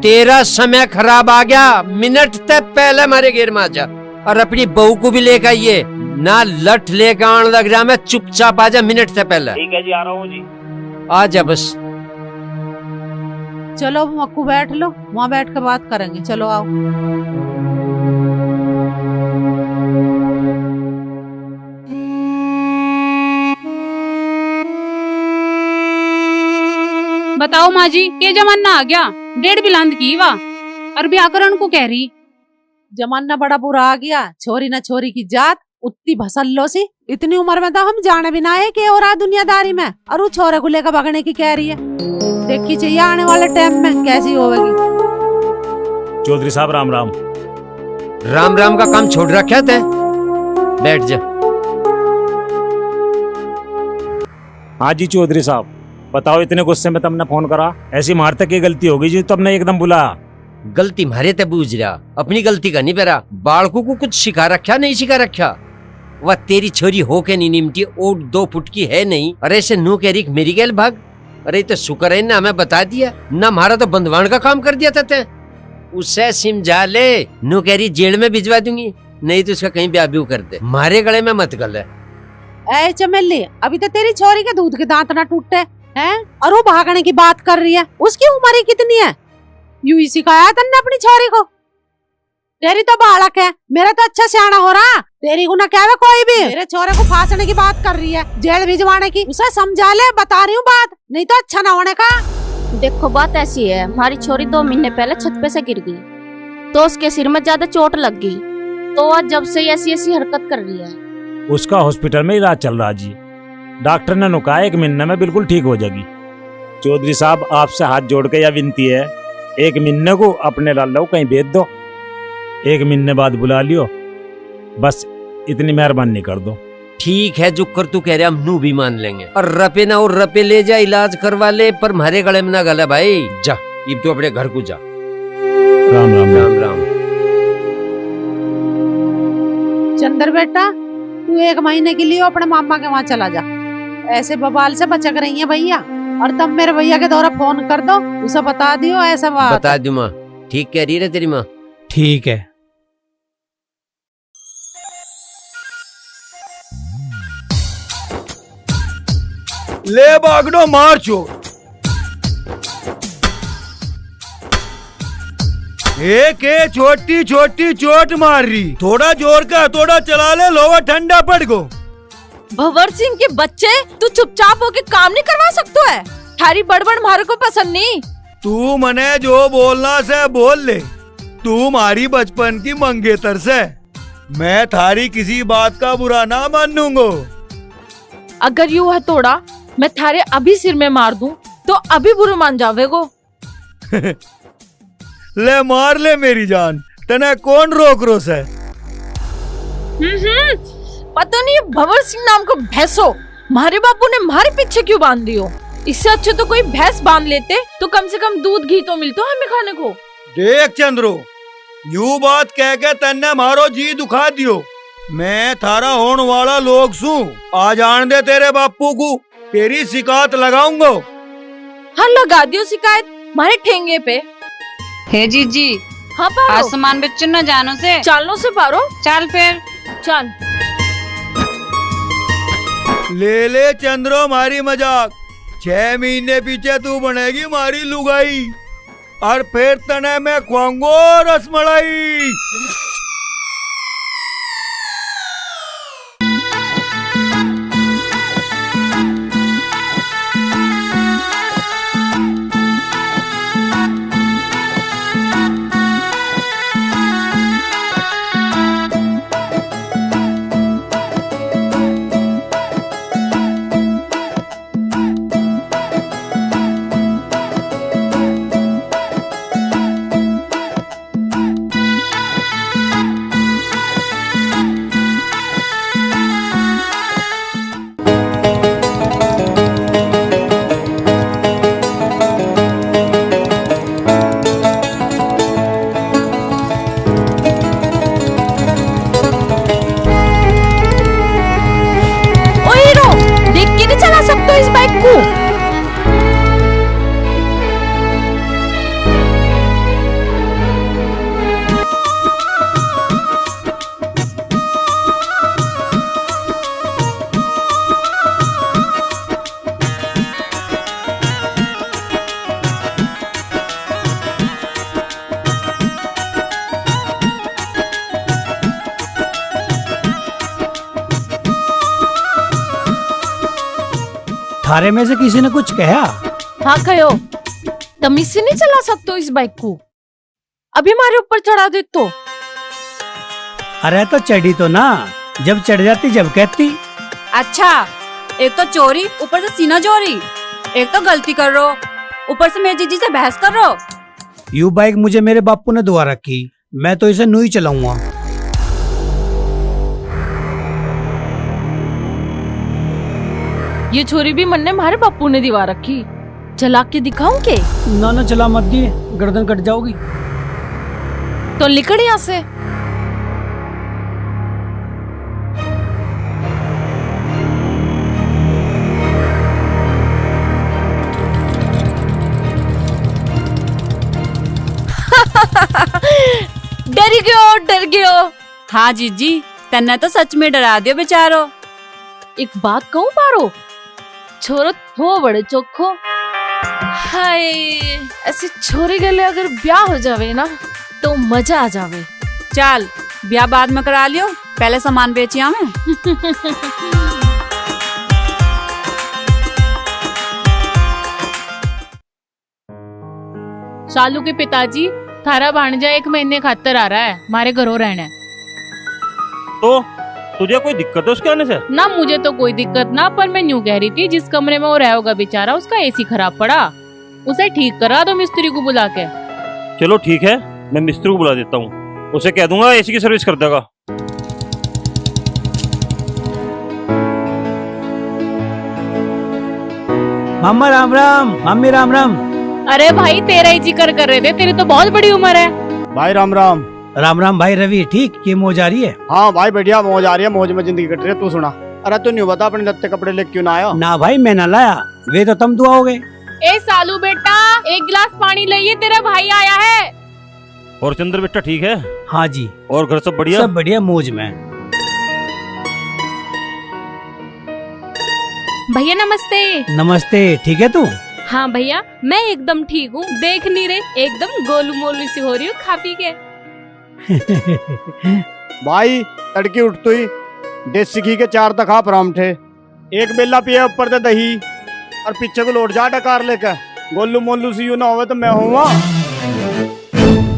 तेरा समय खराब आ गया। मिनट तक पहले हमारे घेर में आ जा, और अपनी बहू को भी लेकर आइए ना। लठ लेकर आने लग रहा, मैं चुपचाप आ जा मिनट से पहले। ठीक है जी, आ रहा हूँ जी। आ जा बस। चलो मक्कू बैठ लो, वहाँ बैठ कर बात करेंगे। चलो आओ। बताओ माँ जी, ये जमाना आ गया, डेढ़ बिलांद की वाह, और ब्याकरण को कह रही। जमाना बड़ा बुरा आ गया, छोरी न छोरी की जात, उतनी भसल्लो सी। इतनी उम्र में तो हम जाने भी ना है कि और दुनियादारी में, और वो छोरे को लेकर भगने की कह रही है। देखी चाहिए आने वाले टाइम में कैसी होगी। चौधरी साहब राम राम। राम राम का काम छोड़ रखा था, बैठ जा। हाँ जी चौधरी साहब, बताओ इतने गुस्से में तुमने फोन करा? ऐसी मारते की गलती होगी जी, तुमने एकदम बुला। गलती मारे ते बूझ रहा, अपनी गलती का नहीं बेरा। बालकों को कुछ सिखा रखा नहीं सिखा रखा? वह तेरी छोरी हो के नहीं निमटी, और 2 फुट की है नहीं। अरे ऐसे नू कह रही मेरी गैल भाग। अरे तो शुक्र है ना हमें बता दिया ना, मारा तो बंधवान का काम कर दिया था ते। उसे समझा ले, नू कह रही जेल में भिजवा दूंगी, नहीं तो उसका कहीं ब्याह ब्यू कर दे। मारे गले में मत गल। ऐ चमेली, अभी तो तेरी छोरी के दूध के दांत ना टूटे हैं, और वो भागने की बात कर रही है। उसकी उम्र ही कितनी है? यूं ही सिखाया तन्ने अपनी छोरी को? तेरी तो बालक है, मेरा तो अच्छा सियाना हो रहा। तेरी को ना क्या कोई भी मेरे छोरे को फांसने की बात कर रही है, जेल भिजवाने की। उसे समझा ले, बता रही हूँ बात, नहीं तो अच्छा ना होने का। देखो बात ऐसी है, हमारी छोरी 2 महीने पहले छत पे से गिर गई, तो उसके सिर में ज्यादा चोट लग गई, तो आज जब से ऐसी ऐसी हरकत कर रही है। उसका हॉस्पिटल में इलाज चल रहा जी। डॉक्टर ने कहा 1 महीने में बिल्कुल ठीक हो जाएगी। चौधरी साहब आपसे हाथ जोड़ के यह विनती है, एक महीने को अपने लाला को कहीं भेज दो, 1 महीने बाद बुला लियो, बस इतनी मेहरबानी कर दो। ठीक है, जो कर तू कह रहे हम नू भी मान लेंगे। और रपे ना और रपे ले जा, इलाज करवा ले, पर मारे गले में ना गला भाई। जा अब तो अपने घर को जा। राम राम राम राम। चंदर बेटा, तू 1 महीने के लिए अपने मामा के वहाँ चला जा, ऐसे बवाल से बचक रही है भैया। और तब मेरे भैया के द्वारा फोन कर दो, उसे बता दियो ऐसा बात। बता दूं माँ, ठीक कह रही है तेरी माँ। ठीक है। ले बागड़ो मार चोट। एक छोटी छोटी चोट मार रही, थोड़ा जोर का थोड़ा चला ले, लोवा ठंडा पड़ गो। भंवर सिंह के बच्चे, तू चुपचाप होके काम नहीं करवा सकतो है? थारी बड़बड़ मारे को पसंद नहीं। तू मने जो बोलना से बोल ले, तू मारी बचपन की मंगेतर से, मैं थारी किसी बात का बुरा ना मानूंगो। अगर यू है तोड़ा, मैं थारे अभी सिर में मार दूं तो अभी बुरा मान जावेगो। ले मार ले मेरी जान, तने कौन रोक रोस है? पता नहीं भंवर सिंह नाम को भैंसो मारे बापू ने मारे पीछे क्यों बांध दियो? इससे अच्छे तो कोई भैंस बांध लेते, तो कम से कम दूध घी तो मिलता हमें खाने को। देख चंद्रो, यू बात कह के तन्ने मारो जी दुखा दियो। मैं थारा होने वाला लोग सू, आ जान दे तेरे बापू को, तेरी शिकायत लगाऊंगा। हाँ लगा दियो शिकायत मारे ठेंगे पे। हे जीजी, हाँ पारो, आसमान बेचन न जानो से चालनो से पारो। चल फिर चल। ले ले चंद्रो मारी मजाक, 6 महीने पीछे तू बनेगी मारी लुगाई, और फिर तने मैं खुआऊंगो रसमलाई। थारे में से किसी ने कुछ कहा? हाँ कहो, तमीज से नहीं चला सकते इस बाइक को, अभी हमारे ऊपर चढ़ा दे तो। अरे तो चढ़ी तो ना, जब चढ़ जाती जब कहती। अच्छा, एक तो चोरी, ऊपर से सीना चोरी, एक तो गलती कर रो, ऊपर से मेरी जीजी से बहस कर रो। यू बाइक मुझे मेरे बापू ने दुआ रखी, मैं तो इसे नू ही चलाऊंगा। ये छोरी भी मन ने हमारे बापू ने दिवा रखी, चला के दिखाऊं के? ना ना चला मत दिए, गर्दन कट जाओगी। तो निकल यहाँ से। डर गयो। हाँ जीजी, तन्ने तो सच में डरा दियो बेचारो। एक बात कहूँ पारो, छोरो थो बड़े चोखो। हाय, ऐसे छोरे गले अगर ब्याह हो जावे ना तो मजा आ जावे। चल ब्याह बाद में करा लियो, पहले सामान बेचिया मैं। शालू के पिताजी, थारा भांजा 1 महीने खातर आ रहा है, मारे घरों रहना है। तो तुझे कोई दिक्कत है उसके आने से? ना मुझे तो कोई दिक्कत ना, पर मैं यूँ कह रही थी जिस कमरे में वो रहा होगा बेचारा, उसका एसी खराब पड़ा, उसे ठीक करा दो मिस्त्री को बुला के। चलो ठीक है, मैं मिस्त्री को बुला देता हूँ, उसे कह दूंगा एसी की सर्विस कर देगा। मामा राम राम, मम्मी राम राम। अरे भाई तेरा ही जिक्र कर रहे थे, तेरी तो बहुत बड़ी उम्र है। भाई राम राम। राम राम भाई रवि, ठीक ये मौज आ रही है? हाँ भाई बढ़िया मौज आ रही है, मौज में जिंदगी कट रही है। तू सुना, अरे तू नहीं बता अपने लत्ते कपड़े लेके क्यों ना आया? ना भाई मैं ना लाया, वे तो तुम दुआओगे। ए सालू बेटा, एक गिलास पानी लाइए, तेरा भाई आया है। और चंद्र बेटा ठीक है? हाँ जी। और घर सब बढ़िया? सब बढ़िया, मौज में। भैया नमस्ते। नमस्ते, ठीक है तू? हाँ भैया मैं एकदम ठीक हूँ, देख नहीं रहे एकदम गोलू मोलू सी हो रही हूँ खा पी के। भाई तड़की उठ तो ही देसी घी के 4 तखा परांठे, एक बेला पिए ऊपर से दही, और पीछे को लौट जा डकार लेकर। गोलू मोलू सी यू ना होवे तो मैं हूँ।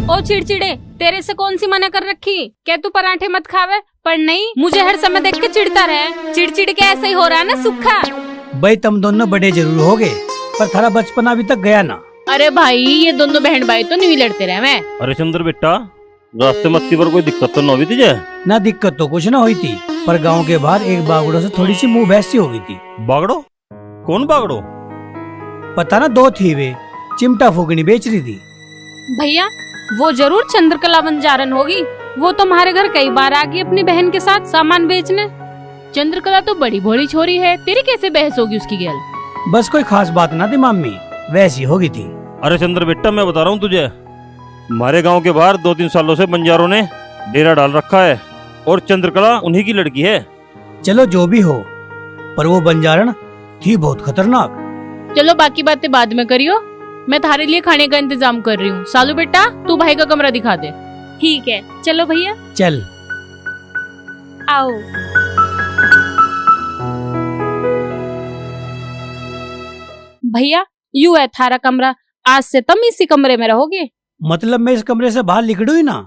ओ चिड़चिड़े, तेरे से कौन सी मना कर रखी, क्या तू पराठे मत खावे? पर नहीं, मुझे हर समय देख के चिढ़ता रहे। चिड़चिड़ के ऐसे ही हो रहा है ना सूखा। भाई तुम दोनों बड़े जरूर होगे, पर थारा बचपन अभी तक गया ना। अरे भाई ये दोनों बहन भाई तो नहीं लड़ते रहे मैं। अरे चंद्र बेटा, रास्ते मत्ती पर कोई दिक्कत तो न हुई तुझे? ना दिक्कत तो कुछ ना हुई थी, पर गांव के बाहर एक बागड़ो से थोड़ी सी मुंह बहस सी हो गई थी। बागड़ो? कौन बागड़ो? पता ना, 2 थी, वे चिमटा फूकनी बेच रही थी। भैया वो जरूर चंद्रकला बंजारन होगी, वो तुम्हारे घर कई बार आ गई अपनी बहन के साथ सामान बेचने। चंद्रकला तो बड़ी भोली छोरी है, तेरी कैसे बहस होगी उसकी गैल? बस कोई खास बात ना थी मम्मी, वैसी होगी थी। अरे चंद्र बेटा मैं बता रहा हूँ तुझे, हमारे गांव के बाहर 2-3 सालों से बंजारों ने डेरा डाल रखा है, और चंद्रकला उन्हीं की लड़की है। चलो जो भी हो, पर वो बंजारण थी बहुत खतरनाक। चलो बाकी बातें बाद में करियो, मैं थारे लिए खाने का इंतजाम कर रही हूँ। सालू बेटा तू भाई का कमरा दिखा दे। ठीक है चलो भैया। चल आओ। भैया यू है थारा कमरा, आज से तुम इसी कमरे में रहोगे। मतलब मैं इस कमरे से बाहर निकलूं ही ना?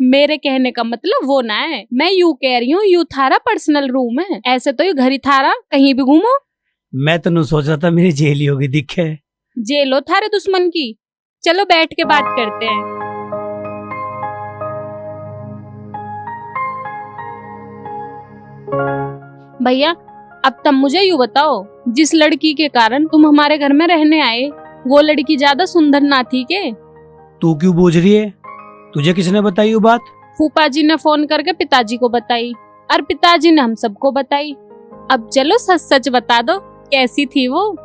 मेरे कहने का मतलब वो ना है, मैं यू कह रही हूँ यू थारा पर्सनल रूम है, ऐसे तो यू घर ही थारा, कहीं भी घूमो। मैं तो नहीं सोच रहा था मेरी जेल ही होगी, दिखे जेल हो थारे दुश्मन की। चलो बैठ के बात करते हैं। भैया अब तुम मुझे यूँ बताओ, जिस लड़की के कारण तुम हमारे घर में रहने आए, वो लड़की ज्यादा सुंदर ना थी के? तू क्यों बूझ रही है? तुझे किसने बताई वो बात? फूफा जी ने फोन करके पिताजी को बताई, और पिताजी ने हम सबको बताई। अब चलो सच सच बता दो, कैसी थी वो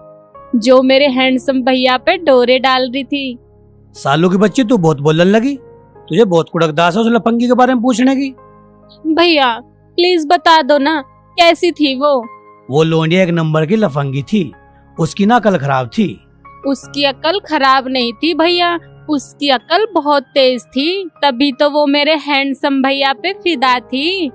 जो मेरे हैंडसम भैया पे डोरे डाल रही थी? सालों की बच्ची तू बहुत बोलने लगी, तुझे बहुत कुड़कदास है उस लफंगी के बारे में पूछने की। भैया प्लीज बता दो ना, कैसी थी वो लोंडिया 1 नंबर की लफंगी थी, उसकी ना अकल खराब थी। उसकी अकल खराब नहीं थी भैया, उसकी अकल बहुत तेज थी, तभी तो वो मेरे हैंडसम भैया पे फिदा थी।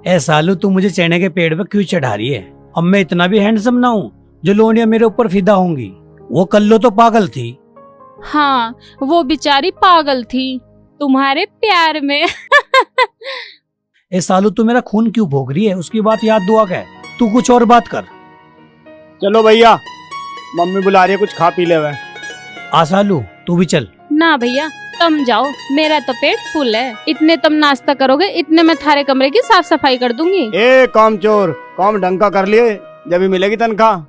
ए सालू तू मुझे चने के पेड़ पे क्यों चढ़ा रही है? अब मैं इतना भी हैंडसम ना हूँ जो लोंडिया मेरे ऊपर फिदा होंगी। वो कल्लो तो पागल थी। हाँ वो बेचारी पागल थी तुम्हारे प्यार में। ए सालू तू मेरा खून क्यों भोग रही है? उसकी बात याद दुआ का है, तू कुछ और बात कर। चलो भैया, मम्मी बुला रही है, कुछ खा पी ले। आ सालू तू भी चल। ना भैया तुम जाओ, मेरा तो पेट फुल है। इतने तुम नाश्ता करोगे, इतने मैं थारे कमरे की साफ सफाई कर दूंगी। ए काम चोर, काम ढंग का कर लिए, जब भी मिलेगी तनख्वाह।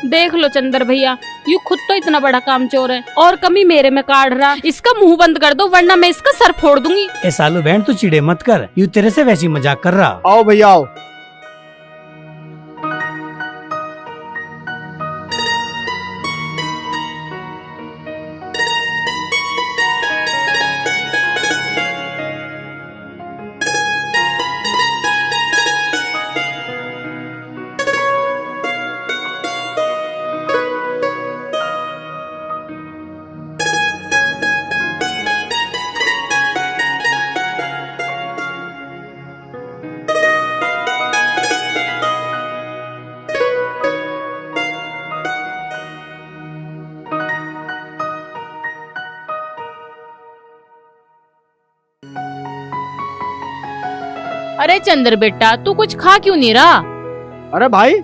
देख लो चंदर भैया, यू खुद तो इतना बड़ा काम चोर है और कमी मेरे में काढ़ रहा। इसका मुंह बंद कर दो वरना मैं इसका सर फोड़ दूंगी। ए सालू बहन तू चिड़े मत कर, यू तेरे से वैसी मजाक कर रहा। आओ भैया आओ। अरे चंद्र बेटा तू कुछ खा क्यों नहीं रहा? अरे भाई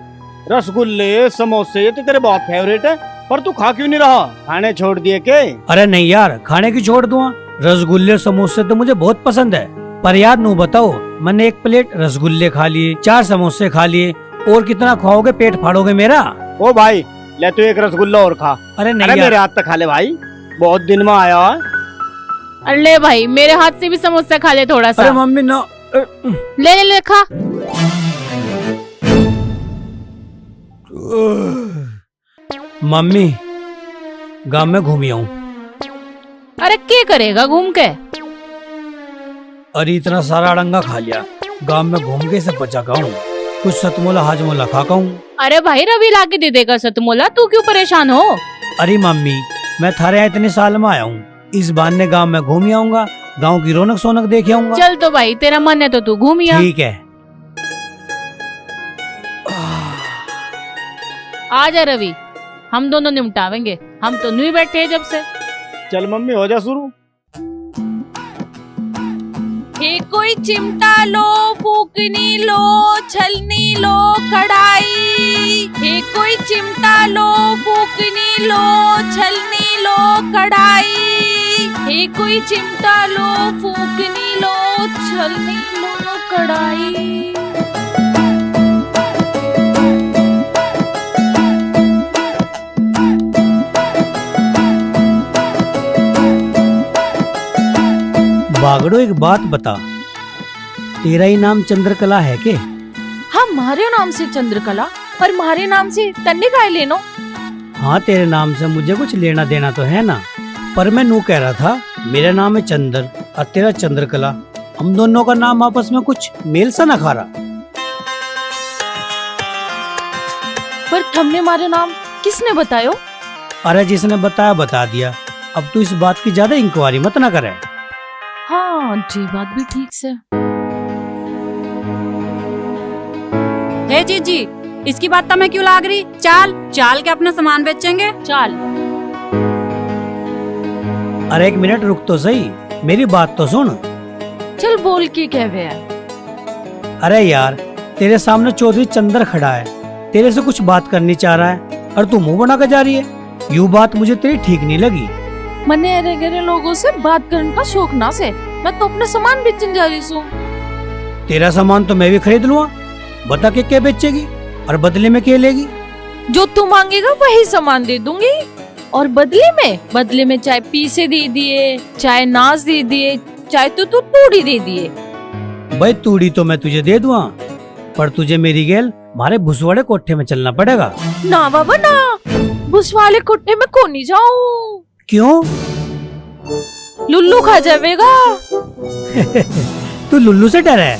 रसगुल्ले समोसे ये तो तेरे बहुत फेवरेट है, पर तू खा क्यों नहीं रहा? खाने छोड़ दिए के? अरे नहीं यार, खाने की छोड़ दूंगा। रसगुल्ले समोसे तो मुझे बहुत पसंद है, पर यार नू बताओ, मैंने 1 प्लेट रसगुल्ले खा लिए, 4 समोसे खा लिए, और कितना खाओगे? पेट फाड़ोगे मेरा। ओ भाई ले तू 1 रसगुल्ला और खा। अरे नहीं अरे यार। मेरे हाथ तक खा ले भाई, बहुत दिन में आया है। अरे भाई मेरे हाथ से भी समोसा खा ले थोड़ा सा। अरे मम्मी ना। ले ले ले खा। मम्मी गांव में घूमी आऊं। अरे क्या करेगा घूम के? अरे इतना सारा अड़ंगा खा लिया, गांव में घूम के सब बचा खाऊं, कुछ सतमोला हाजमोला खा खाऊं। अरे भाई रवि लाके दे देगा सतमोला, तू क्यों परेशान हो? अरे मम्मी मैं थारे यहाँ इतने साल में आया हूँ, इस बहाने गांव में घूम आऊंगा, गांव की रौनक सोनक देख आऊंगा। चल तो भाई तेरा मन है तो तू घूम आ। ठीक है। आजा रवि, हम दोनों निपटावेंगे, हम तो नहीं बैठे हैं जब से। चल मम्मी हो जा शुरू। हे कोई चिमटा लो, फूकनी लो, छलनी लो, कढ़ाई। हे कोई चिमटा लो, फूकनी लो, छलनी लो, कढ़ाई। हे कोई चिमटा लो, फूकनी लो, छलनी लो, कढ़ाई। बागड़ो एक बात बता, तेरा ही नाम चंद्रकला है के? हाँ मारे नाम से चंद्रकला, पर मारे नाम से तन्ने काय लेनो? हाँ तेरे नाम से मुझे कुछ लेना देना तो है ना, पर मैं नू कह रहा था मेरा नाम है चंद्र और तेरा चंद्रकला, हम दोनों का नाम आपस में कुछ मेल सा ना खा रहा। पर तुमने मारे नाम किसने बतायो? अरे जिसने बताया बता दिया, अब तू इस बात की ज्यादा इंक्वायरी मत ना करे। हाँ जी बात भी ठीक से। हे जीजी, इसकी बात तो मैं क्यों लाग रही? चाल चाल के अपना सामान बेचेंगे। चाल। अरे 1 मिनट रुक तो सही, मेरी बात तो सुन। चल बोल के कह है। अरे यार तेरे सामने चौधरी चंद्र खड़ा है, तेरे से कुछ बात करनी चाह रहा है और तू मुंह बना कर जा रही है, यूँ बात मुझे तेरी ठीक नहीं लगी। मने अरे गरे लोगों से बात करने का शौक ना से, मैं तो अपने सामान बेचने जा रही हूँ। तेरा सामान तो मैं भी खरीद लूँगा, बता के क्या बेचेगी और बदले में क्या लेगी? जो तू मांगेगा वही सामान दे दूंगी, और बदले में चाहे पीसे दे दिए, चाहे नाज दे दिए, चाहे तो तू तूड़ी दे दिए। भाई तूड़ी तो मैं तुझे दे दूंगा, पर तुझे मेरी गेल मारे भुसवाड़े कोठे में चलना पड़ेगा। ना बाबा ना, भुसवाड़े कोठे में कौन नहीं जाऊँ। क्यों? लुल्लू खा जाएगा। तू लुल्लू से डर है?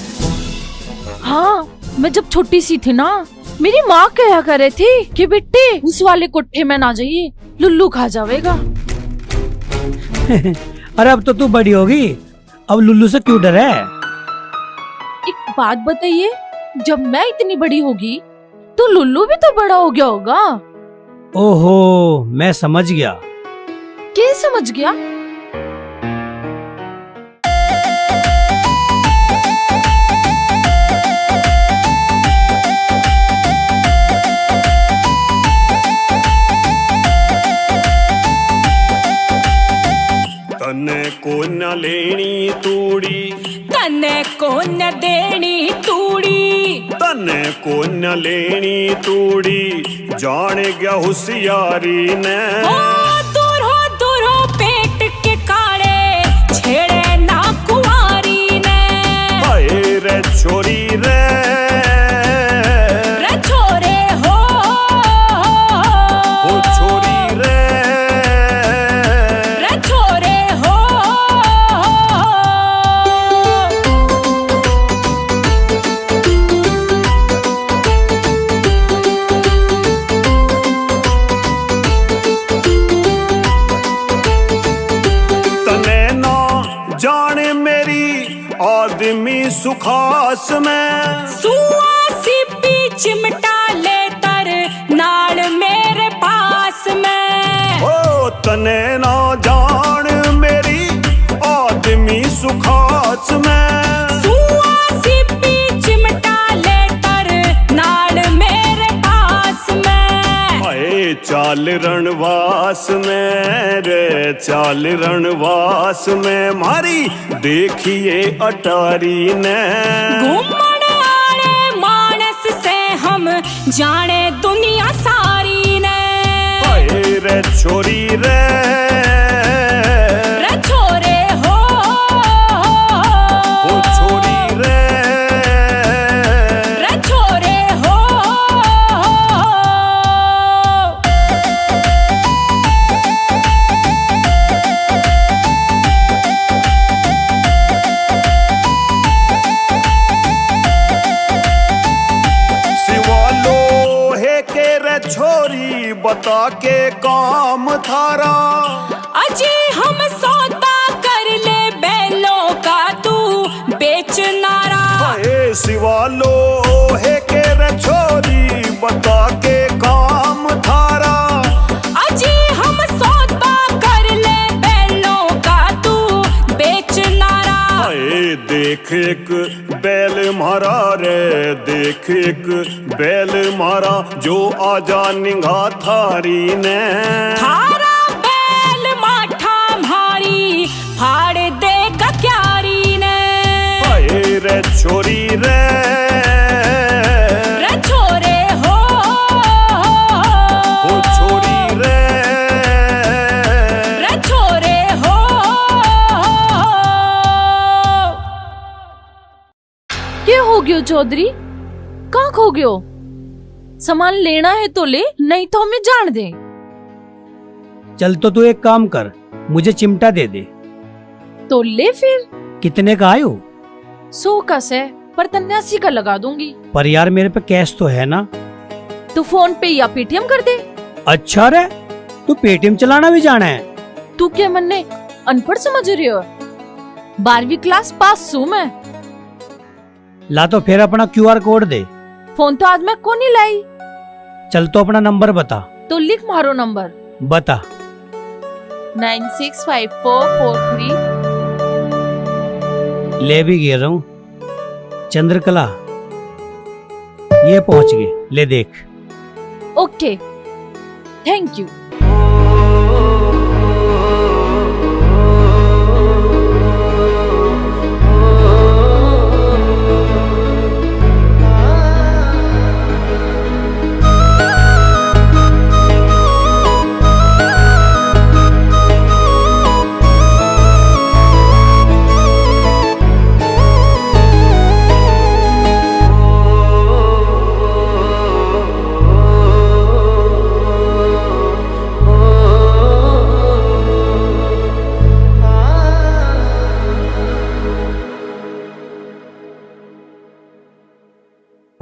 हाँ, मैं जब छोटी सी थी ना, मेरी माँ कहा करे थी कि बेटे उस वाले कोठे में ना जाइए, लुल्लू खा जाएगा। अरे अब तो तू बड़ी होगी, अब लुल्लू से क्यों डर है? एक बात बताइए, जब मैं इतनी बड़ी होगी तो लुल्लू भी तो बड़ा हो गया होगा। ओहो मैं समझ गया। क्या समझ गया? तने को न लेनी तूड़ी, तने को न देनी तूड़ी, तने को न लेनी तूड़ी, जान गया होशियारी ने। दूर हो पेट के काले, छेड़े ना कुंवारी ने। हाय रे छोरी रे, रे छोरे हो छोरी रे, रे छोरे हो। आदमी सुखास में सुआसी पी चिमटा ले तर नाल मेरे पास में। ओ तने ना जान मेरी आदमी सुखास में। सुआसी पी चाल रणवास में रे चाल रणवास में मारी देखिए अटारी ने। घूमण आले मानस से हम जाने दुनिया सारी ने। आए रे छोरी रे छोरे हो छोरी रे छोरे हो। छोरी बता के काम थारा अजी हम सौदा कर ले बैलों का तू बेच नारा। हाय सिवालो है के रे छोरी बता के काम थारा। अजी हम सौदा कर ले बैलों का तू बेच नारा। हाय देख एक बैल मारा रे देख एक बैल मारा जो आजा निगाह थारी ने। थारा बैल माठा मारी फाड़ देगा क्यारी ने। हाय रे छोरी रे छोरे हो छोरी रे छोरे हो। क्या हो गयो चौधरी, कहाँ खो गयो? सामान लेना है तो ले, नहीं तो हमें जान दे। चल तो तू एक काम कर, मुझे चिमटा दे दे। तो ले फिर। कितने का आयो? 100 का से, पर 83 का लगा दूंगी। पर यार मेरे पे कैश तो है ना। तू फोन पे या पेटीएम कर दे। अच्छा रे, तू पेटीएम चलाना भी जाना है? तू क्या मन ने अनपढ़ समझ रही हो? 12वीं क्लास पास हूँ मैं। ला तो फिर अपना QR कोड दे। फोन तो आज मैं को नहीं लाई। चल तो अपना नंबर बता। तो लिख मारो नंबर। बता। 965443। ले भी गिर रहा हूँ। चंद्रकला ये पहुंच गए, ले देख। Okay, thank you.